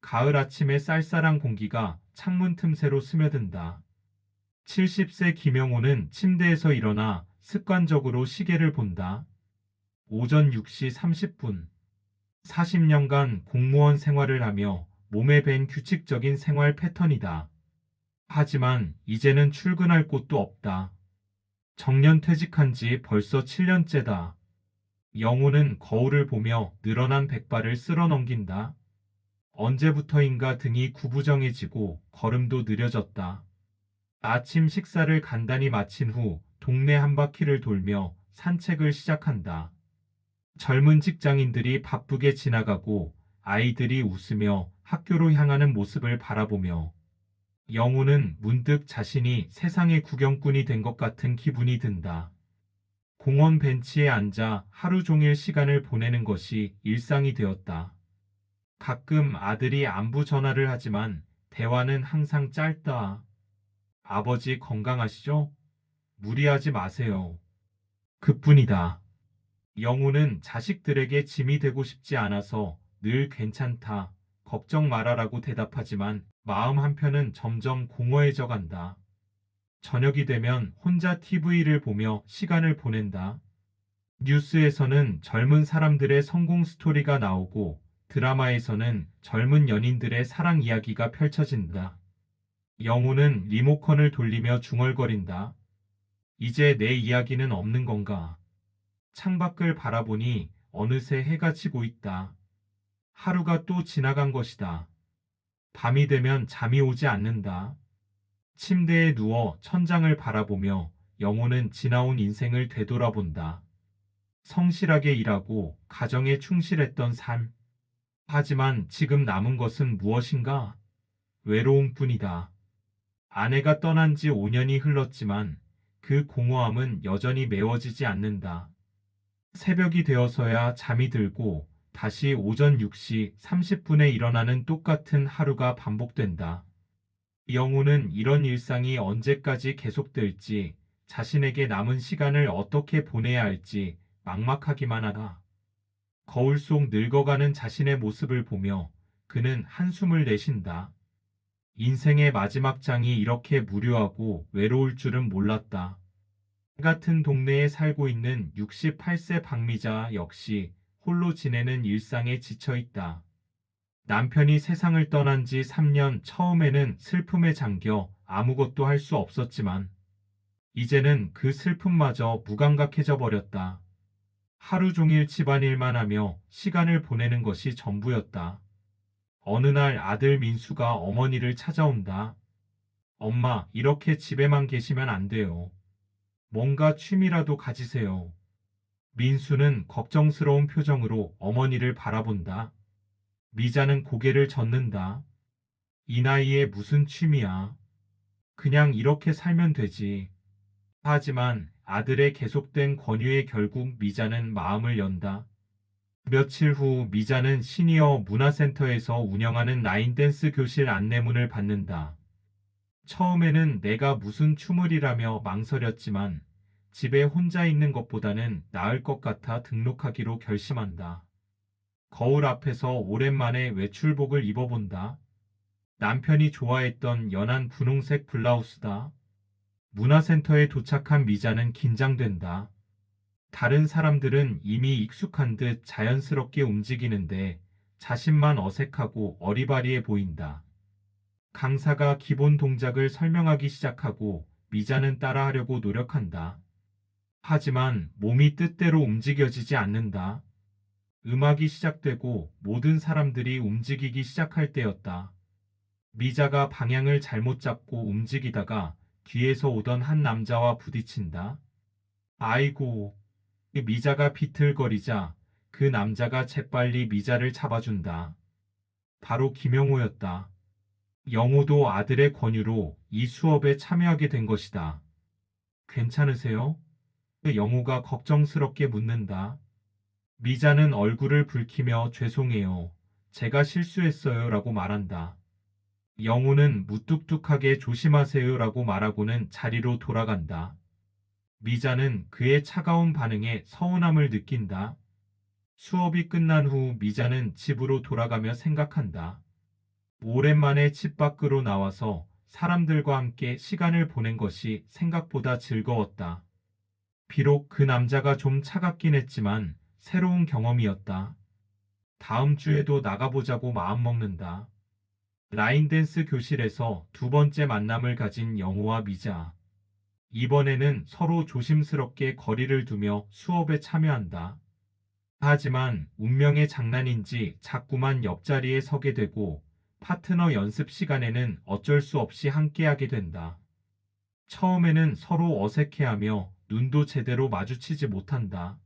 가을 아침의 쌀쌀한 공기가 창문 틈새로 스며든다. 70세 김영호는 침대에서 일어나 습관적으로 시계를 본다. 오전 6시 30분. 40년간 공무원 생활을 하며 몸에 밴 규칙적인 생활 패턴이다. 하지만 이제는 출근할 곳도 없다. 정년 퇴직한 지 벌써 7년째다. 영호는 거울을 보며 늘어난 백발을 쓸어 넘긴다. 언제부터인가 등이 구부정해지고 걸음도 느려졌다. 아침 식사를 간단히 마친 후 동네 한 바퀴를 돌며 산책을 시작한다. 젊은 직장인들이 바쁘게 지나가고 아이들이 웃으며 학교로 향하는 모습을 바라보며 영호는 문득 자신이 세상의 구경꾼이 된 것 같은 기분이 든다. 공원 벤치에 앉아 하루 종일 시간을 보내는 것이 일상이 되었다. 가끔 아들이 안부 전화를 하지만 대화는 항상 짧다. 아버지 건강하시죠? 무리하지 마세요. 그뿐이다. 영호는 자식들에게 짐이 되고 싶지 않아서 늘 괜찮다, 걱정 말아라고 대답하지만 마음 한편은 점점 공허해져 간다. 저녁이 되면 혼자 TV를 보며 시간을 보낸다. 뉴스에서는 젊은 사람들의 성공 스토리가 나오고 드라마에서는 젊은 연인들의 사랑 이야기가 펼쳐진다. 영호는 리모컨을 돌리며 중얼거린다. 이제 내 이야기는 없는 건가? 창밖을 바라보니 어느새 해가 지고 있다. 하루가 또 지나간 것이다. 밤이 되면 잠이 오지 않는다. 침대에 누워 천장을 바라보며 영호는 지나온 인생을 되돌아본다. 성실하게 일하고 가정에 충실했던 삶. 하지만 지금 남은 것은 무엇인가? 외로움뿐이다. 아내가 떠난 지 5년이 흘렀지만 그 공허함은 여전히 메워지지 않는다. 새벽이 되어서야 잠이 들고 다시 오전 6시 30분에 일어나는 똑같은 하루가 반복된다. 영호는 이런 일상이 언제까지 계속될지, 자신에게 남은 시간을 어떻게 보내야 할지 막막하기만 하다. 거울 속 늙어가는 자신의 모습을 보며 그는 한숨을 내쉰다. 인생의 마지막 장이 이렇게 무료하고 외로울 줄은 몰랐다. 같은 동네에 살고 있는 68세 박미자 역시 홀로 지내는 일상에 지쳐 있다. 남편이 세상을 떠난 지 3년, 처음에는 슬픔에 잠겨 아무것도 할 수 없었지만 이제는 그 슬픔마저 무감각해져 버렸다. 하루 종일 집안일만 하며 시간을 보내는 것이 전부였다. 어느 날 아들 민수가 어머니를 찾아온다. 엄마, 이렇게 집에만 계시면 안 돼요. 뭔가 취미라도 가지세요. 민수는 걱정스러운 표정으로 어머니를 바라본다. 미자는 고개를 젓는다. 이 나이에 무슨 취미야. 그냥 이렇게 살면 되지. 하지만 아들의 계속된 권유에 결국 미자는 마음을 연다. 며칠 후 미자는 시니어 문화센터에서 운영하는 라인댄스 교실 안내문을 받는다. 처음에는 내가 무슨 춤을이라며 망설였지만 집에 혼자 있는 것보다는 나을 것 같아 등록하기로 결심한다. 거울 앞에서 오랜만에 외출복을 입어본다. 남편이 좋아했던 연한 분홍색 블라우스다. 문화센터에 도착한 미자는 긴장된다. 다른 사람들은 이미 익숙한 듯 자연스럽게 움직이는데 자신만 어색하고 어리바리해 보인다. 강사가 기본 동작을 설명하기 시작하고 미자는 따라하려고 노력한다. 하지만 몸이 뜻대로 움직여지지 않는다. 음악이 시작되고 모든 사람들이 움직이기 시작할 때였다. 미자가 방향을 잘못 잡고 움직이다가 뒤에서 오던 한 남자와 부딪힌다. 아이고, 미자가 비틀거리자 그 남자가 재빨리 미자를 잡아준다. 바로 김영호였다. 영호도 아들의 권유로 이 수업에 참여하게 된 것이다. 괜찮으세요? 영호가 걱정스럽게 묻는다. 미자는 얼굴을 붉히며 죄송해요. 제가 실수했어요 라고 말한다. 영호는 무뚝뚝하게 조심하세요 라고 말하고는 자리로 돌아간다. 미자는 그의 차가운 반응에 서운함을 느낀다. 수업이 끝난 후 미자는 집으로 돌아가며 생각한다. 오랜만에 집 밖으로 나와서 사람들과 함께 시간을 보낸 것이 생각보다 즐거웠다. 비록 그 남자가 좀 차갑긴 했지만 새로운 경험이었다. 다음 주에도 나가보자고 마음먹는다. 라인댄스 교실에서 두 번째 만남을 가진 영호와 미자. 이번에는 서로 조심스럽게 거리를 두며 수업에 참여한다. 하지만 운명의 장난인지 자꾸만 옆자리에 서게 되고 파트너 연습 시간에는 어쩔 수 없이 함께하게 된다. 처음에는 서로 어색해하며 눈도 제대로 마주치지 못한다.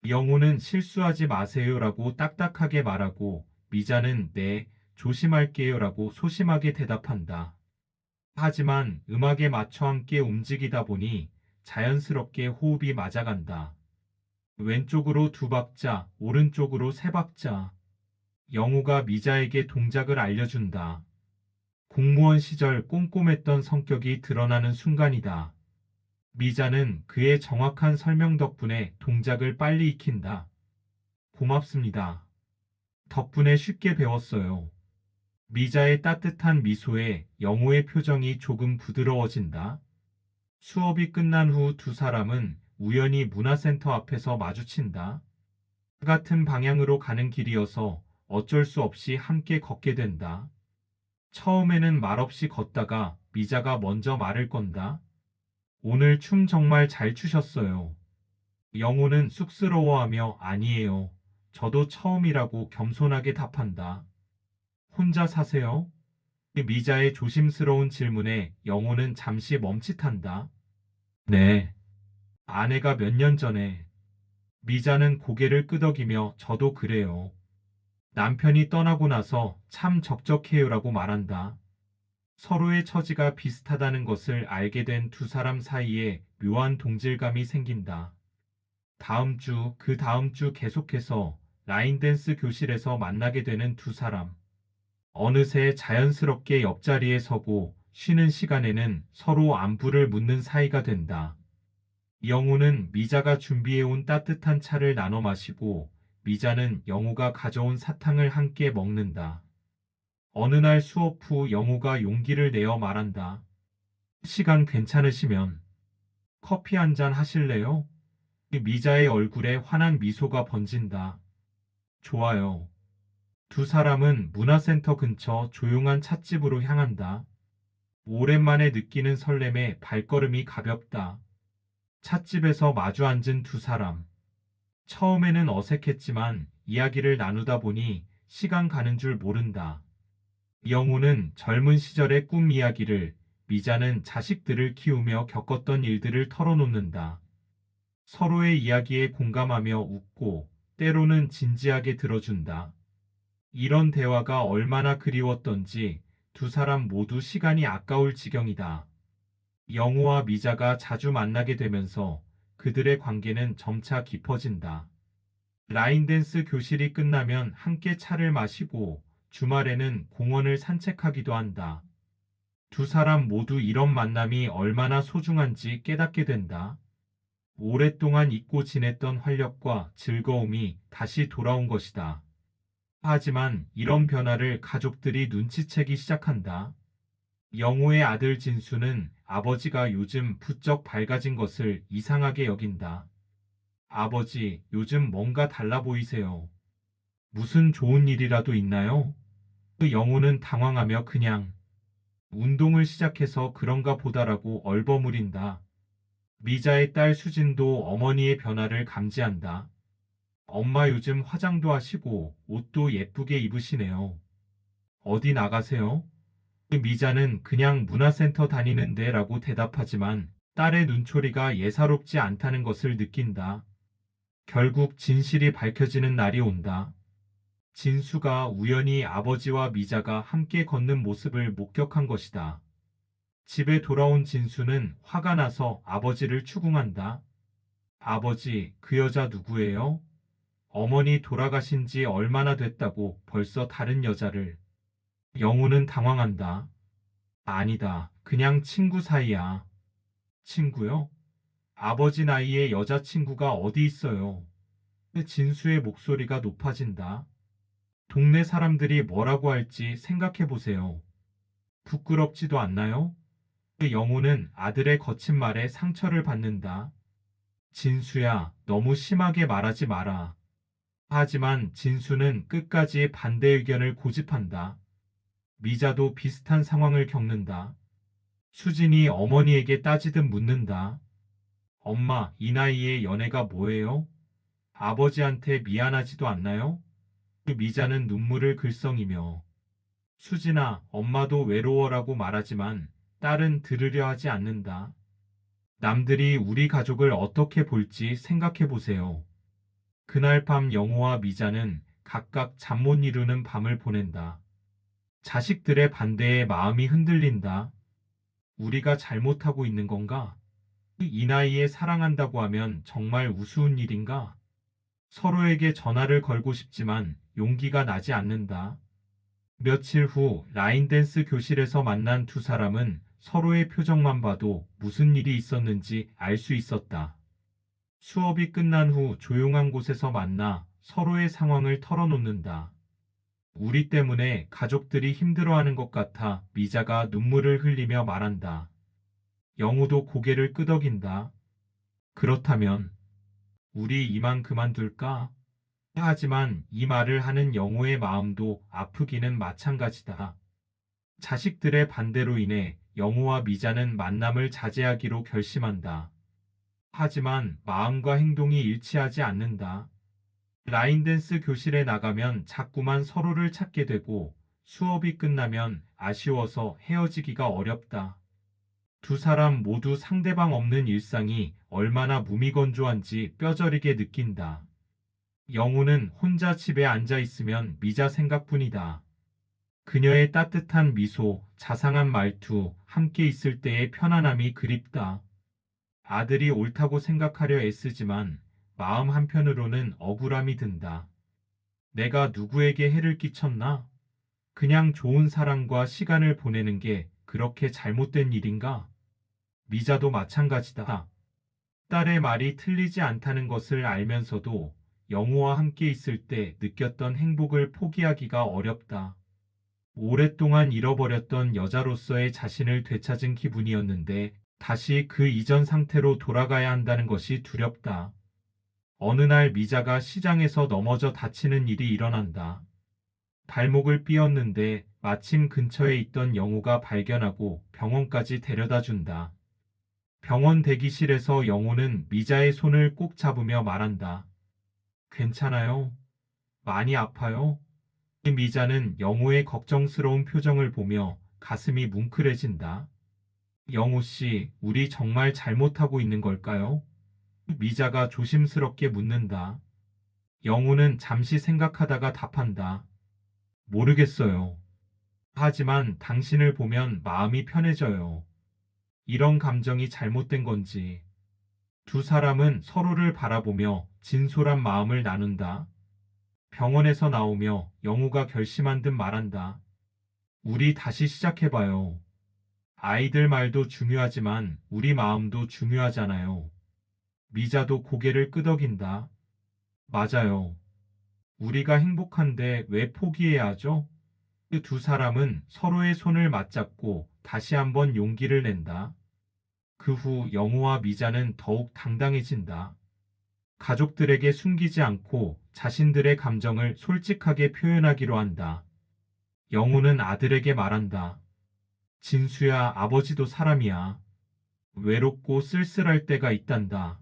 영호는 실수하지 마세요라고 딱딱하게 말하고 미자는 네, 조심할게요라고 소심하게 대답한다. 하지만 음악에 맞춰 함께 움직이다 보니 자연스럽게 호흡이 맞아간다. 왼쪽으로 두 박자, 오른쪽으로 세 박자. 영호가 미자에게 동작을 알려준다. 공무원 시절 꼼꼼했던 성격이 드러나는 순간이다. 미자는 그의 정확한 설명 덕분에 동작을 빨리 익힌다. 고맙습니다. 덕분에 쉽게 배웠어요. 미자의 따뜻한 미소에 영호의 표정이 조금 부드러워진다. 수업이 끝난 후 두 사람은 우연히 문화센터 앞에서 마주친다. 같은 방향으로 가는 길이어서 어쩔 수 없이 함께 걷게 된다. 처음에는 말없이 걷다가 미자가 먼저 말을 건다. 오늘 춤 정말 잘 추셨어요. 영호는 쑥스러워하며 아니에요. 저도 처음이라고 겸손하게 답한다. 혼자 사세요? 미자의 조심스러운 질문에 영호는 잠시 멈칫한다. 네. 아내가 몇 년 전에. 미자는 고개를 끄덕이며 저도 그래요. 남편이 떠나고 나서 참 적적해요라고 말한다. 서로의 처지가 비슷하다는 것을 알게 된 두 사람 사이에 묘한 동질감이 생긴다. 다음 주, 그 다음 주 계속해서 라인댄스 교실에서 만나게 되는 두 사람. 어느새 자연스럽게 옆자리에 서고 쉬는 시간에는 서로 안부를 묻는 사이가 된다. 영호는 미자가 준비해온 따뜻한 차를 나눠 마시고 미자는 영호가 가져온 사탕을 함께 먹는다. 어느 날 수업 후 영호가 용기를 내어 말한다. 시간 괜찮으시면 커피 한 잔 하실래요? 미자의 얼굴에 환한 미소가 번진다. 좋아요. 두 사람은 문화센터 근처 조용한 찻집으로 향한다. 오랜만에 느끼는 설렘에 발걸음이 가볍다. 찻집에서 마주 앉은 두 사람. 처음에는 어색했지만 이야기를 나누다 보니 시간 가는 줄 모른다. 영호는 젊은 시절의 꿈 이야기를, 미자는 자식들을 키우며 겪었던 일들을 털어놓는다. 서로의 이야기에 공감하며 웃고 때로는 진지하게 들어준다. 이런 대화가 얼마나 그리웠던지 두 사람 모두 시간이 아까울 지경이다. 영호와 미자가 자주 만나게 되면서 그들의 관계는 점차 깊어진다. 라인댄스 교실이 끝나면 함께 차를 마시고 주말에는 공원을 산책하기도 한다. 두 사람 모두 이런 만남이 얼마나 소중한지 깨닫게 된다. 오랫동안 잊고 지냈던 활력과 즐거움이 다시 돌아온 것이다. 하지만 이런 변화를 가족들이 눈치채기 시작한다. 영호의 아들 진수는 아버지가 요즘 부쩍 밝아진 것을 이상하게 여긴다. 아버지, 요즘 뭔가 달라 보이세요. 무슨 좋은 일이라도 있나요? 그 영호는 당황하며 그냥 운동을 시작해서 그런가 보다라고 얼버무린다. 미자의 딸 수진도 어머니의 변화를 감지한다. 엄마 요즘 화장도 하시고 옷도 예쁘게 입으시네요. 어디 나가세요? 미자는 그냥 문화센터 다니는데 라고 대답하지만 딸의 눈초리가 예사롭지 않다는 것을 느낀다. 결국 진실이 밝혀지는 날이 온다. 진수가 우연히 아버지와 미자가 함께 걷는 모습을 목격한 것이다. 집에 돌아온 진수는 화가 나서 아버지를 추궁한다. 아버지, 그 여자 누구예요? 어머니 돌아가신 지 얼마나 됐다고 벌써 다른 여자를. 영호는 당황한다. 아니다. 그냥 친구 사이야. 친구요? 아버지 나이에 여자친구가 어디 있어요? 진수의 목소리가 높아진다. 동네 사람들이 뭐라고 할지 생각해 보세요. 부끄럽지도 않나요? 그 영호는 아들의 거친 말에 상처를 받는다. 진수야, 너무 심하게 말하지 마라. 하지만 진수는 끝까지 반대 의견을 고집한다. 미자도 비슷한 상황을 겪는다. 수진이 어머니에게 따지듯 묻는다. 엄마, 이 나이에 연애가 뭐예요? 아버지한테 미안하지도 않나요? 그 미자는 눈물을 글썽이며 수진아, 엄마도 외로워라고 말하지만 딸은 들으려 하지 않는다. 남들이 우리 가족을 어떻게 볼지 생각해 보세요. 그날 밤 영호와 미자는 각각 잠 못 이루는 밤을 보낸다. 자식들의 반대에 마음이 흔들린다. 우리가 잘못하고 있는 건가? 이 나이에 사랑한다고 하면 정말 우스운 일인가? 서로에게 전화를 걸고 싶지만 용기가 나지 않는다. 며칠 후 라인 댄스 교실에서 만난 두 사람은 서로의 표정만 봐도 무슨 일이 있었는지 알 수 있었다. 수업이 끝난 후 조용한 곳에서 만나 서로의 상황을 털어놓는다. 우리 때문에 가족들이 힘들어하는 것 같아 미자가 눈물을 흘리며 말한다. 영우도 고개를 끄덕인다. 그렇다면 우리 이만 그만둘까? 하지만 이 말을 하는 영호의 마음도 아프기는 마찬가지다. 자식들의 반대로 인해 영호와 미자는 만남을 자제하기로 결심한다. 하지만 마음과 행동이 일치하지 않는다. 라인댄스 교실에 나가면 자꾸만 서로를 찾게 되고 수업이 끝나면 아쉬워서 헤어지기가 어렵다. 두 사람 모두 상대방 없는 일상이 얼마나 무미건조한지 뼈저리게 느낀다. 영우는 혼자 집에 앉아 있으면 미자 생각뿐이다. 그녀의 따뜻한 미소, 자상한 말투, 함께 있을 때의 편안함이 그립다. 아들이 옳다고 생각하려 애쓰지만 마음 한편으로는 억울함이 든다. 내가 누구에게 해를 끼쳤나? 그냥 좋은 사람과 시간을 보내는 게 그렇게 잘못된 일인가? 미자도 마찬가지다. 딸의 말이 틀리지 않다는 것을 알면서도 영호와 함께 있을 때 느꼈던 행복을 포기하기가 어렵다. 오랫동안 잃어버렸던 여자로서의 자신을 되찾은 기분이었는데 다시 그 이전 상태로 돌아가야 한다는 것이 두렵다. 어느 날 미자가 시장에서 넘어져 다치는 일이 일어난다. 발목을 삐었는데 마침 근처에 있던 영호가 발견하고 병원까지 데려다 준다. 병원 대기실에서 영호는 미자의 손을 꼭 잡으며 말한다. 괜찮아요? 많이 아파요? 미자는 영호의 걱정스러운 표정을 보며 가슴이 뭉클해진다. 영호 씨, 우리 정말 잘못하고 있는 걸까요? 미자가 조심스럽게 묻는다. 영호는 잠시 생각하다가 답한다. 모르겠어요. 하지만 당신을 보면 마음이 편해져요. 이런 감정이 잘못된 건지. 두 사람은 서로를 바라보며 진솔한 마음을 나눈다. 병원에서 나오며 영우가 결심한 듯 말한다. 우리 다시 시작해봐요. 아이들 말도 중요하지만 우리 마음도 중요하잖아요. 미자도 고개를 끄덕인다. 맞아요. 우리가 행복한데 왜 포기해야 하죠? 그 두 사람은 서로의 손을 맞잡고 다시 한번 용기를 낸다. 그 후 영우와 미자는 더욱 당당해진다. 가족들에게 숨기지 않고 자신들의 감정을 솔직하게 표현하기로 한다. 영우는 아들에게 말한다. 진수야, 아버지도 사람이야. 외롭고 쓸쓸할 때가 있단다.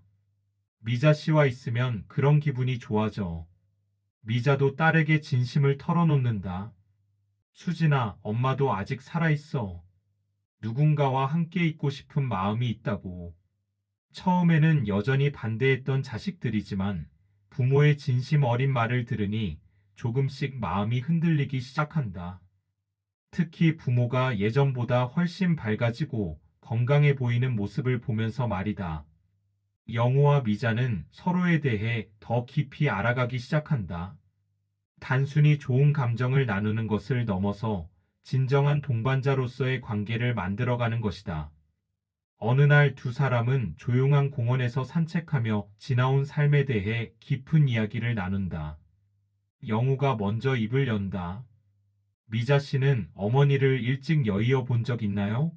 미자 씨와 있으면 그런 기분이 좋아져. 미자도 딸에게 진심을 털어놓는다. 수진아, 엄마도 아직 살아있어. 누군가와 함께 있고 싶은 마음이 있다고. 처음에는 여전히 반대했던 자식들이지만 부모의 진심 어린 말을 들으니 조금씩 마음이 흔들리기 시작한다. 특히 부모가 예전보다 훨씬 밝아지고 건강해 보이는 모습을 보면서 말이다. 영호와 미자는 서로에 대해 더 깊이 알아가기 시작한다. 단순히 좋은 감정을 나누는 것을 넘어서 진정한 동반자로서의 관계를 만들어가는 것이다. 어느 날 두 사람은 조용한 공원에서 산책하며 지나온 삶에 대해 깊은 이야기를 나눈다. 영우가 먼저 입을 연다. 미자 씨는 어머니를 일찍 여의어 본 적 있나요?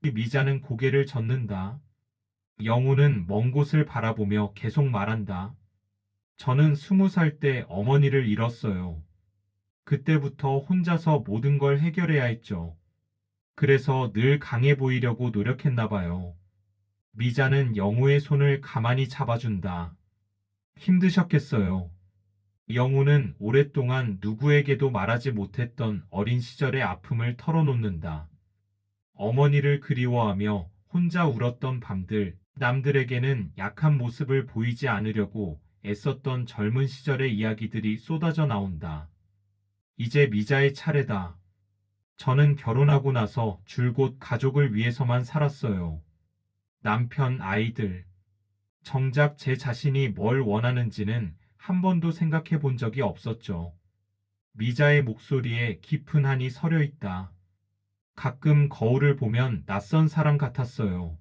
미자는 고개를 젓는다. 영우는 먼 곳을 바라보며 계속 말한다. 저는 20살 때 어머니를 잃었어요. 그때부터 혼자서 모든 걸 해결해야 했죠. 그래서 늘 강해 보이려고 노력했나 봐요. 미자는 영우의 손을 가만히 잡아준다. 힘드셨겠어요. 영우는 오랫동안 누구에게도 말하지 못했던 어린 시절의 아픔을 털어놓는다. 어머니를 그리워하며 혼자 울었던 밤들, 남들에게는 약한 모습을 보이지 않으려고 애썼던 젊은 시절의 이야기들이 쏟아져 나온다. 이제 미자의 차례다. 저는 결혼하고 나서 줄곧 가족을 위해서만 살았어요. 남편, 아이들. 정작 제 자신이 뭘 원하는지는 한 번도 생각해 본 적이 없었죠. 미자의 목소리에 깊은 한이 서려 있다. 가끔 거울을 보면 낯선 사람 같았어요.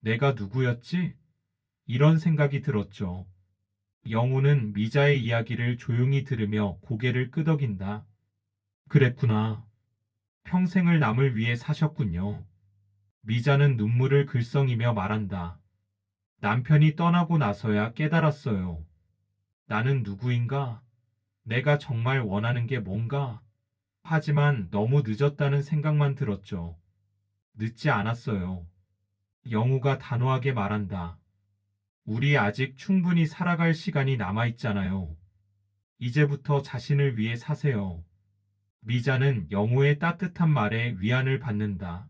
내가 누구였지? 이런 생각이 들었죠. 영우는 미자의 이야기를 조용히 들으며 고개를 끄덕인다. 그랬구나. 평생을 남을 위해 사셨군요. 미자는 눈물을 글썽이며 말한다. 남편이 떠나고 나서야 깨달았어요. 나는 누구인가? 내가 정말 원하는 게 뭔가? 하지만 너무 늦었다는 생각만 들었죠. 늦지 않았어요. 영우가 단호하게 말한다. 우리 아직 충분히 살아갈 시간이 남아있잖아요. 이제부터 자신을 위해 사세요. 미자는 영우의 따뜻한 말에 위안을 받는다.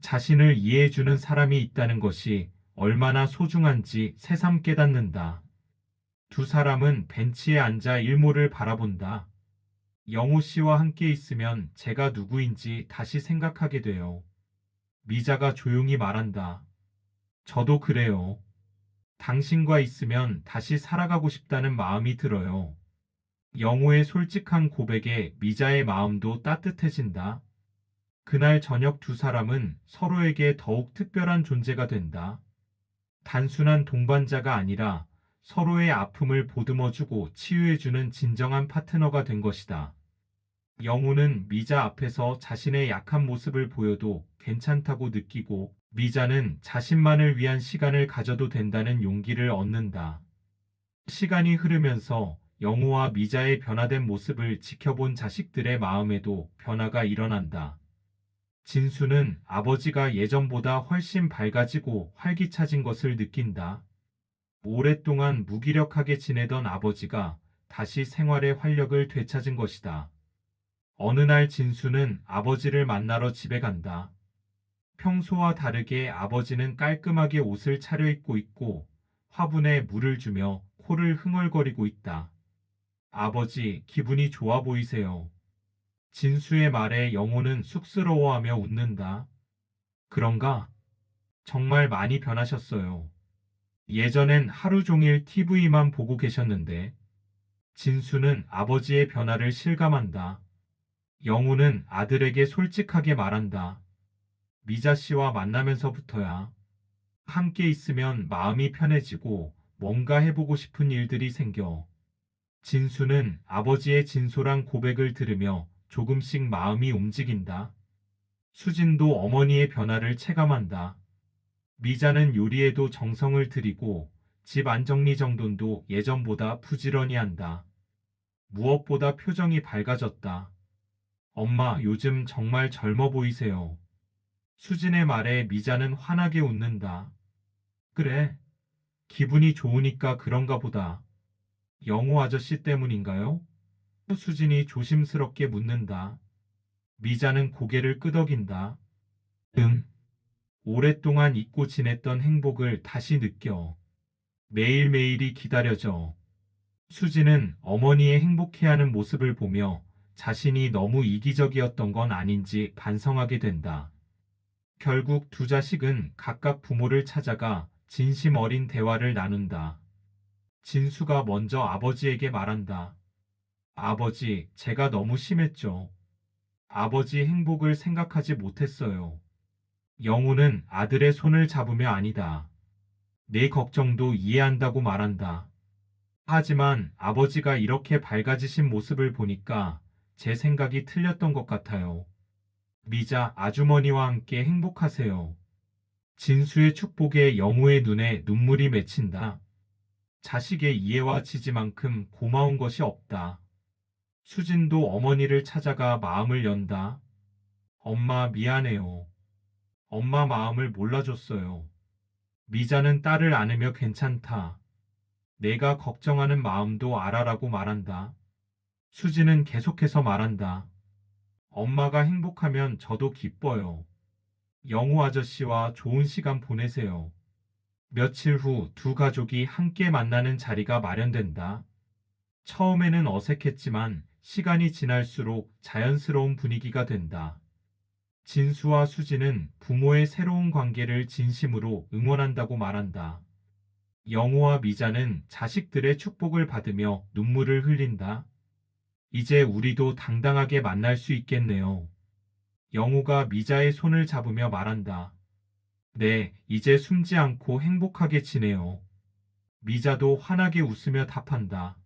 자신을 이해해주는 사람이 있다는 것이 얼마나 소중한지 새삼 깨닫는다. 두 사람은 벤치에 앉아 일몰을 바라본다. 영우 씨와 함께 있으면 제가 누구인지 다시 생각하게 돼요. 미자가 조용히 말한다. 저도 그래요. 당신과 있으면 다시 살아가고 싶다는 마음이 들어요. 영우의 솔직한 고백에 미자의 마음도 따뜻해진다. 그날 저녁 두 사람은 서로에게 더욱 특별한 존재가 된다. 단순한 동반자가 아니라 서로의 아픔을 보듬어주고 치유해주는 진정한 파트너가 된 것이다. 영우는 미자 앞에서 자신의 약한 모습을 보여도 괜찮다고 느끼고 미자는 자신만을 위한 시간을 가져도 된다는 용기를 얻는다. 시간이 흐르면서 영우와 미자의 변화된 모습을 지켜본 자식들의 마음에도 변화가 일어난다. 진수는 아버지가 예전보다 훨씬 밝아지고 활기차진 것을 느낀다. 오랫동안 무기력하게 지내던 아버지가 다시 생활의 활력을 되찾은 것이다. 어느 날 진수는 아버지를 만나러 집에 간다. 평소와 다르게 아버지는 깔끔하게 옷을 차려입고 있고 화분에 물을 주며 코를 흥얼거리고 있다. 아버지, 기분이 좋아 보이세요. 진수의 말에 영호는 쑥스러워하며 웃는다. 그런가? 정말 많이 변하셨어요. 예전엔 하루 종일 TV만 보고 계셨는데 진수는 아버지의 변화를 실감한다. 영호는 아들에게 솔직하게 말한다. 미자 씨와 만나면서부터야. 함께 있으면 마음이 편해지고 뭔가 해보고 싶은 일들이 생겨. 진수는 아버지의 진솔한 고백을 들으며 조금씩 마음이 움직인다. 수진도 어머니의 변화를 체감한다. 미자는 요리에도 정성을 들이고 집 안정리정돈도 예전보다 부지런히 한다. 무엇보다 표정이 밝아졌다. 엄마, 요즘 정말 젊어 보이세요. 수진의 말에 미자는 환하게 웃는다. 그래, 기분이 좋으니까 그런가 보다. 영호 아저씨 때문인가요? 수진이 조심스럽게 묻는다. 미자는 고개를 끄덕인다. 응. 오랫동안 잊고 지냈던 행복을 다시 느껴. 매일매일이 기다려져. 수지는 어머니의 행복해하는 모습을 보며 자신이 너무 이기적이었던 건 아닌지 반성하게 된다. 결국 두 자식은 각각 부모를 찾아가 진심 어린 대화를 나눈다. 진수가 먼저 아버지에게 말한다. 아버지, 제가 너무 심했죠. 아버지 행복을 생각하지 못했어요. 영우는 아들의 손을 잡으며 아니다. 내 걱정도 이해한다고 말한다. 하지만 아버지가 이렇게 밝아지신 모습을 보니까 제 생각이 틀렸던 것 같아요. 미자 아주머니와 함께 행복하세요. 진수의 축복에 영우의 눈에 눈물이 맺힌다. 자식의 이해와 지지만큼 고마운 것이 없다. 수진도 어머니를 찾아가 마음을 연다. 엄마 미안해요. 엄마 마음을 몰라줬어요. 미자는 딸을 안으며 괜찮다. 내가 걱정하는 마음도 알아라고 말한다. 수지는 계속해서 말한다. 엄마가 행복하면 저도 기뻐요. 영우 아저씨와 좋은 시간 보내세요. 며칠 후 두 가족이 함께 만나는 자리가 마련된다. 처음에는 어색했지만 시간이 지날수록 자연스러운 분위기가 된다. 진수와 수지는 부모의 새로운 관계를 진심으로 응원한다고 말한다. 영우와 미자는 자식들의 축복을 받으며 눈물을 흘린다. 이제 우리도 당당하게 만날 수 있겠네요. 영우가 미자의 손을 잡으며 말한다. 네, 이제 숨지 않고 행복하게 지내요. 미자도 환하게 웃으며 답한다.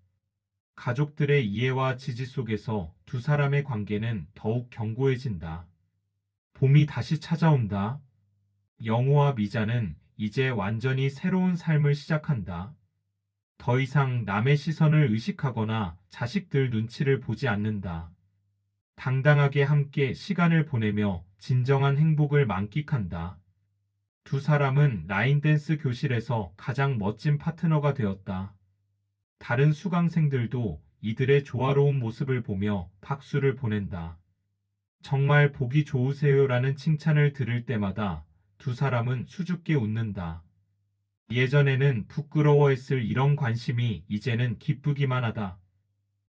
가족들의 이해와 지지 속에서 두 사람의 관계는 더욱 견고해진다. 봄이 다시 찾아온다. 영우와 미자는 이제 완전히 새로운 삶을 시작한다. 더 이상 남의 시선을 의식하거나 자식들 눈치를 보지 않는다. 당당하게 함께 시간을 보내며 진정한 행복을 만끽한다. 두 사람은 라인댄스 교실에서 가장 멋진 파트너가 되었다. 다른 수강생들도 이들의 조화로운 모습을 보며 박수를 보낸다. 정말 보기 좋으세요라는 칭찬을 들을 때마다 두 사람은 수줍게 웃는다. 예전에는 부끄러워했을 이런 관심이 이제는 기쁘기만 하다.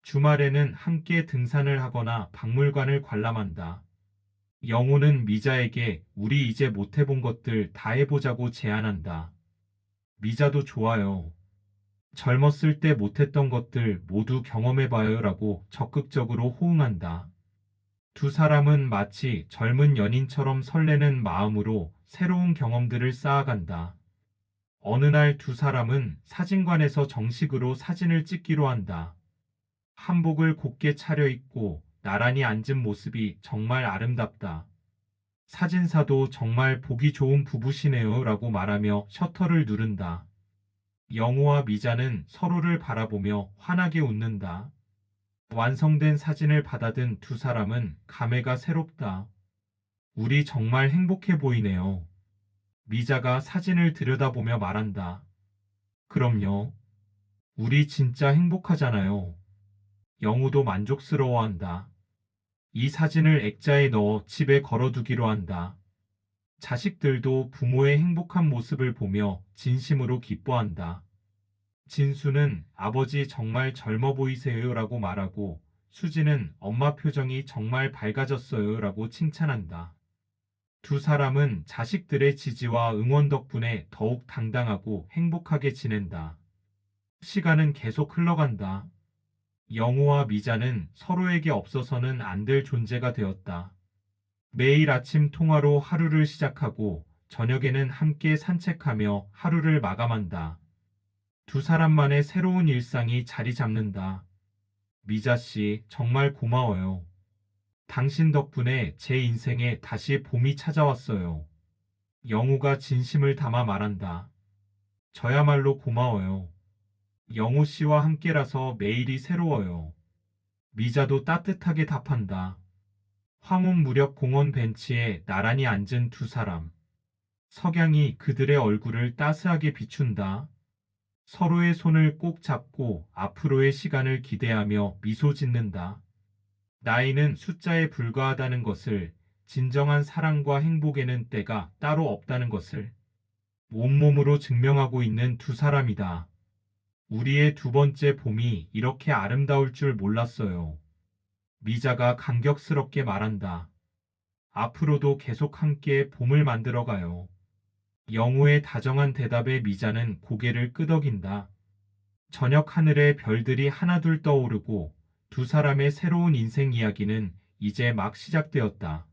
주말에는 함께 등산을 하거나 박물관을 관람한다. 영호는 미자에게 우리 이제 못 해본 것들 다 해보자고 제안한다. 미자도 좋아요. 젊었을 때 못했던 것들 모두 경험해봐요 라고 적극적으로 호응한다. 두 사람은 마치 젊은 연인처럼 설레는 마음으로 새로운 경험들을 쌓아간다. 어느 날 두 사람은 사진관에서 정식으로 사진을 찍기로 한다. 한복을 곱게 차려입고 나란히 앉은 모습이 정말 아름답다. 사진사도 정말 보기 좋은 부부시네요 라고 말하며 셔터를 누른다. 영호와 미자는 서로를 바라보며 환하게 웃는다. 완성된 사진을 받아든 두 사람은 감회가 새롭다. 우리 정말 행복해 보이네요. 미자가 사진을 들여다보며 말한다. 그럼요. 우리 진짜 행복하잖아요. 영우도 만족스러워한다. 이 사진을 액자에 넣어 집에 걸어두기로 한다. 자식들도 부모의 행복한 모습을 보며 진심으로 기뻐한다. 진수는 아버지 정말 젊어 보이세요 라고 말하고 수지는 엄마 표정이 정말 밝아졌어요 라고 칭찬한다. 두 사람은 자식들의 지지와 응원 덕분에 더욱 당당하고 행복하게 지낸다. 시간은 계속 흘러간다. 영우와 미자는 서로에게 없어서는 안 될 존재가 되었다. 매일 아침 통화로 하루를 시작하고 저녁에는 함께 산책하며 하루를 마감한다. 두 사람만의 새로운 일상이 자리 잡는다. 미자 씨, 정말 고마워요. 당신 덕분에 제 인생에 다시 봄이 찾아왔어요. 영우가 진심을 담아 말한다. 저야말로 고마워요. 영우 씨와 함께라서 매일이 새로워요. 미자도 따뜻하게 답한다. 황혼 무렵 공원 벤치에 나란히 앉은 두 사람. 석양이 그들의 얼굴을 따스하게 비춘다. 서로의 손을 꼭 잡고 앞으로의 시간을 기대하며 미소 짓는다. 나이는 숫자에 불과하다는 것을, 진정한 사랑과 행복에는 때가 따로 없다는 것을 온몸으로 증명하고 있는 두 사람이다. 우리의 두 번째 봄이 이렇게 아름다울 줄 몰랐어요. 미자가 감격스럽게 말한다. 앞으로도 계속 함께 봄을 만들어가요. 영우의 다정한 대답에 미자는 고개를 끄덕인다. 저녁 하늘에 별들이 하나둘 떠오르고 두 사람의 새로운 인생 이야기는 이제 막 시작되었다.